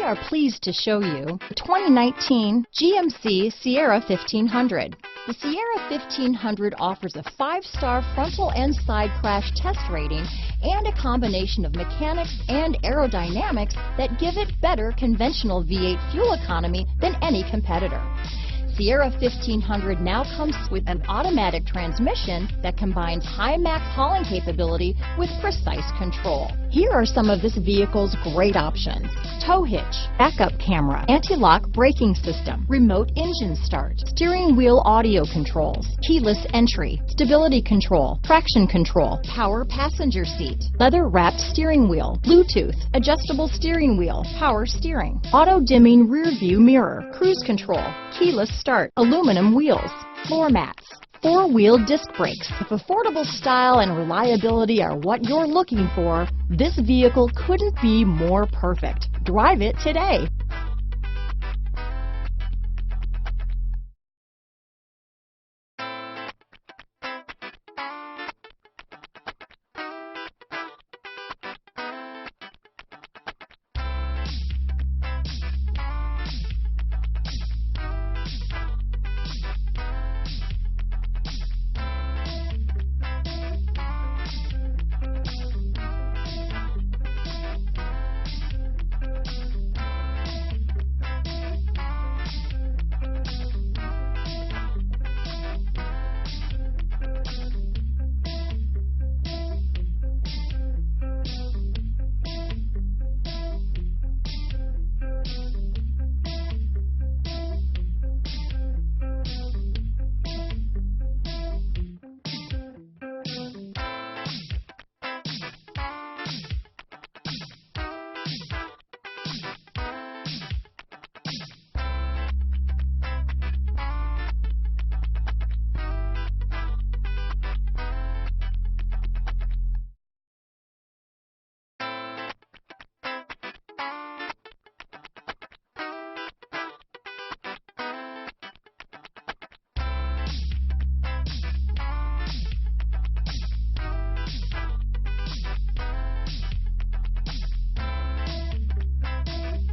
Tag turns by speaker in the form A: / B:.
A: are pleased to show you the 2019 GMC Sierra 1500. The Sierra 1500 offers a 5-star frontal and side crash test rating and a combination of mechanics and aerodynamics that give it better conventional V8 fuel economy than any competitor. Sierra 1500 now comes with an automatic transmission that combines high max hauling capability with precise control. Here are some of this vehicle's great options: tow hitch, backup camera, anti-lock braking system, remote engine start, steering wheel audio controls, keyless entry, stability control, traction control, power passenger seat, leather wrapped steering wheel, Bluetooth, adjustable steering wheel, power steering, auto dimming rear view mirror, cruise control, keyless start, aluminum wheels, floor mats, 4-wheel disc brakes. If affordable style and reliability are what you're looking for, this vehicle couldn't be more perfect. Drive it today.